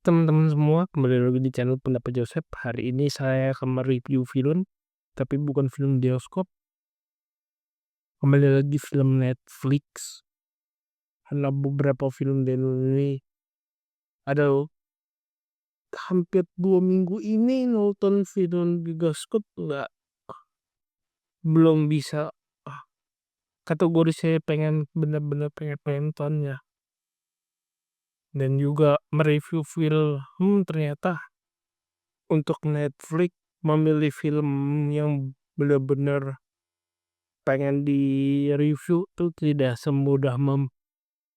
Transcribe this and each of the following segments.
Teman-teman semua, kembali lagi di channel Pendapat Joseph. Hari ini saya akan mereview film, tapi bukan film bioskop. Kembali lagi film Netflix. Karena beberapa film di Indonesia ada hampir 2 minggu ini nonton film bioskop belum bisa. Kategori saya bener-bener pengen nontonnya. Dan juga mereview film, ternyata untuk Netflix memilih film yang benar-benar pengen di-review tuh tidak semudah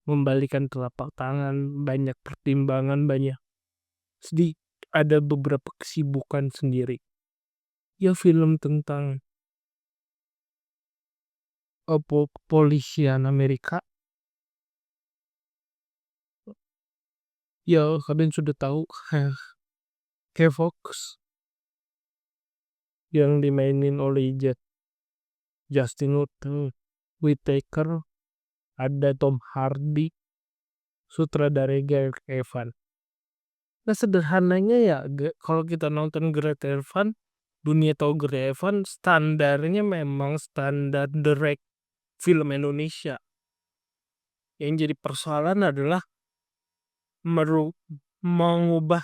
membalikan telapak tangan, banyak pertimbangan, sedi ada beberapa kesibukan sendiri. Ya film tentang kepolisian Amerika. Ya kalian sudah tahu Fox yang dimainin oleh Justin Whittaker, ada Tom Hardy, sutradara Gareth Evans. Nah sederhananya ya kalau kita nonton Gareth Evans, dunia tahu Gareth Evans, standarnya memang standar direct film Indonesia. Yang jadi persoalan adalah mengubah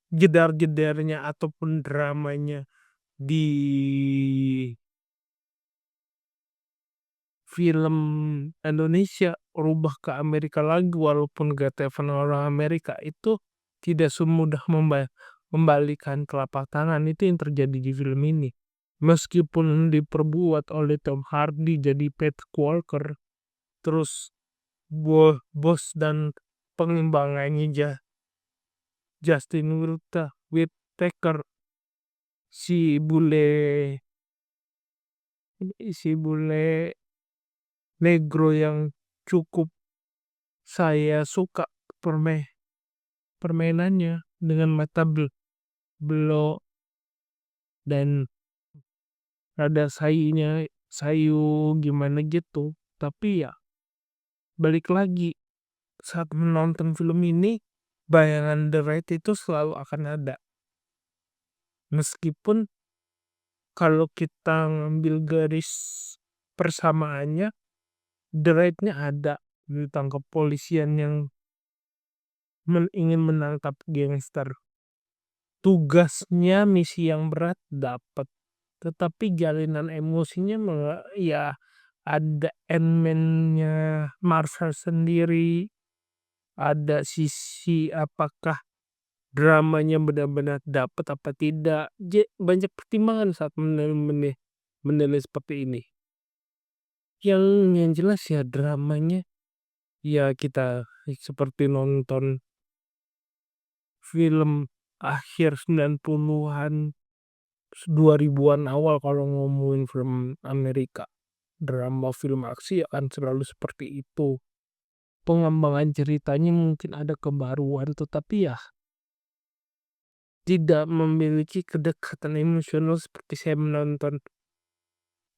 jedar-jedarnya ataupun dramanya di film Indonesia, rubah ke Amerika lagi, walaupun Gareth Evans orang Amerika, itu tidak semudah membalikan telapak tangan. Itu yang terjadi di film ini. Meskipun diperbuat oleh Tom Hardy jadi Patrick Walker, terus bos dan pengimbangannya Justin Whittaker, si bule negro yang cukup saya suka permainannya dengan mata belok dan rada sayu gimana gitu. Tapi ya balik lagi, saat menonton film ini bayangan The Raid itu selalu akan ada, meskipun kalau kita ngambil garis persamaannya, The Raid-nya ada tentang kepolisian yang ingin menangkap gangster. Tugasnya misi yang berat dapat, tetapi jalinan emosinya ya ada elemennya Marvel sendiri, ada sisi apakah dramanya benar-benar dapat apa tidak. Banyak pertimbangan saat menilai seperti ini. Yang jelas ya dramanya ya kita seperti nonton film akhir 90-an 2000-an awal kalau ngomongin film Amerika. Drama film aksi akan selalu seperti itu. Pengembangan ceritanya mungkin ada kebaruan, tetapi ya tidak memiliki kedekatan emosional seperti saya menonton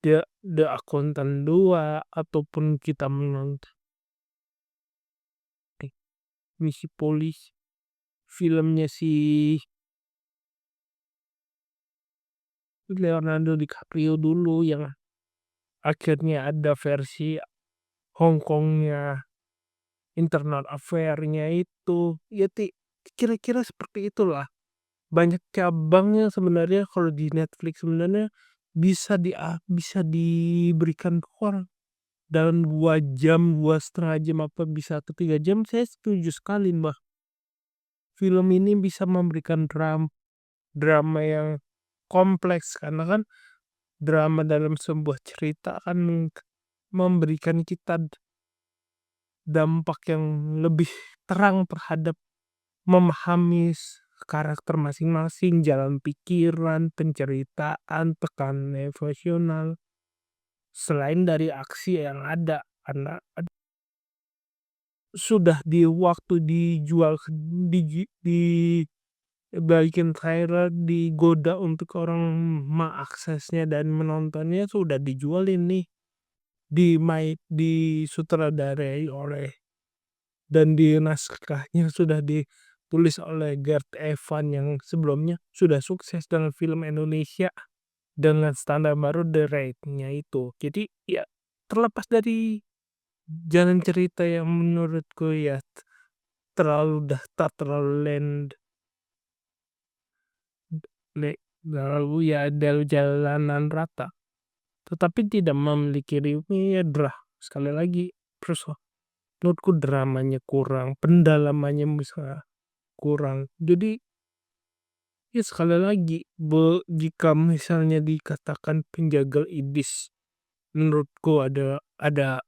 The Accountant 2 ataupun kita menonton Misi Polisi, filmnya si Leonardo DiCaprio dulu yang akhirnya ada versi Hong Kongnya, internal affair-nya itu. Ya kira-kira seperti itulah. Banyak cabangnya sebenarnya kalau di Netflix, sebenarnya bisa diberikan ke orang dalam 2 jam, 2,5 jam, apa bisa ke 3 jam. Saya setuju sekali mbak, film ini bisa memberikan drama yang kompleks, karena kan drama dalam sebuah cerita akan memberikan kita dampak yang lebih terang terhadap memahami karakter masing-masing, jalan pikiran, penceritaan, tekanan emosional, selain dari aksi yang ada. Karena sudah waktu dijual di balikin trailer, digoda untuk orang mengaksesnya dan menontonnya, sudah dijual ini disutradarai oleh dan di naskahnya sudah ditulis oleh Garth Evans yang sebelumnya sudah sukses dengan film Indonesia dengan standar baru The Raid-nya itu. Jadi ya terlepas dari jalan cerita yang menurutku ya terlalu datar, terlalu terlalu ya dari jalanan rata, tetapi tidak memiliki drah sekali lagi menurutku dramanya kurang, pendalamannya kurang. Jadi ya sekali lagi jika misalnya dikatakan Penjagal Iblis menurutku ada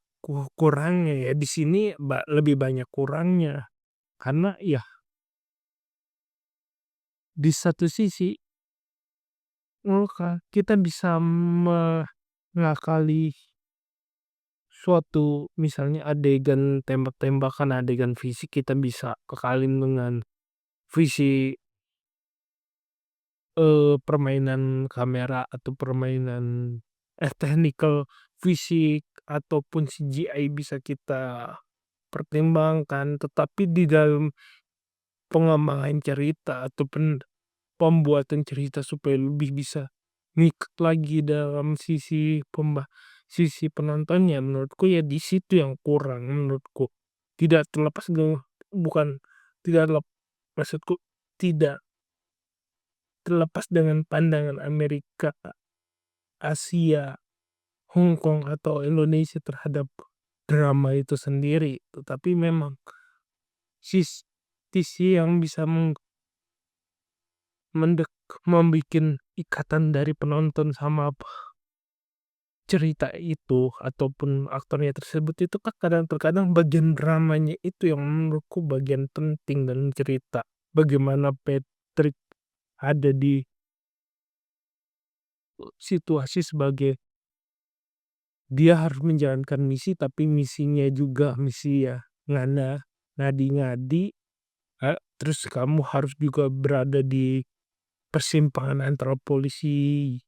kurangnya ya di sini lebih banyak kurangnya. Karena ya di satu sisi kita bisa mengakali suatu misalnya adegan tembak-tembakan, adegan fisik kita bisa kekalin dengan visi, permainan kamera atau permainan, technical fisik ataupun CGI bisa kita pertimbangkan. Tetapi di dalam pengembangan cerita atau pembuatan cerita supaya lebih bisa ngikat lagi dalam sisi penontonnya, menurutku ya di situ yang kurang menurutku. Tidak terlepas bukan tidak maksudku tidak terlepas dengan pandangan Amerika, Asia, Hong Kong, atau Indonesia terhadap drama itu sendiri, tetapi memang sisi yang bisa membikin ikatan dari penonton sama cerita itu ataupun aktornya tersebut itu kan terkadang bagian dramanya itu yang menurutku bagian penting dalam cerita. Bagaimana Patrick ada di situasi sebagai dia harus menjalankan misi, tapi misinya juga misi ya ngadi-ngadi, terus kamu harus juga berada di persimpangan antara polisi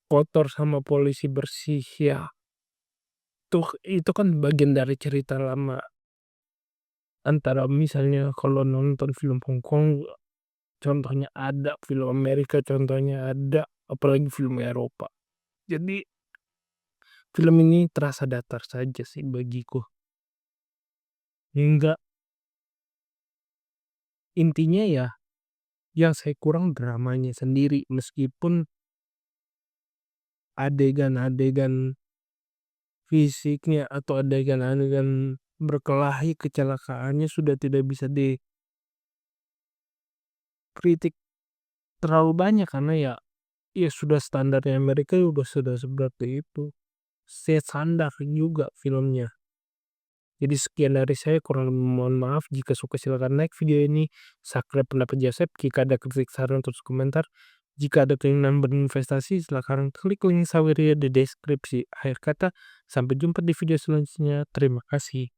kotor sama polisi bersih ya. Itu kan bagian dari cerita lama antara misalnya kalau nonton film Hong Kong contohnya ada, film Amerika contohnya ada, apalagi film Eropa. Jadi film ini terasa datar saja sih bagiku. Hingga intinya ya yang saya kurang dramanya sendiri, meskipun adegan-adegan fisiknya atau adegan-adegan berkelahi kecelakaannya sudah tidak bisa dikritik terlalu banyak karena ya sudah standarnya mereka sudah seperti itu. Standar juga filmnya. Jadi sekian dari saya, kurang lebih mohon maaf. Jika suka silakan like video ini, subscribe pendapat Joseph. Jika ada kritik saran terus komentar. Jika ada keinginan berinvestasi silakan klik link Saweria di deskripsi. Akhir kata, sampai jumpa di video selanjutnya. Terima kasih.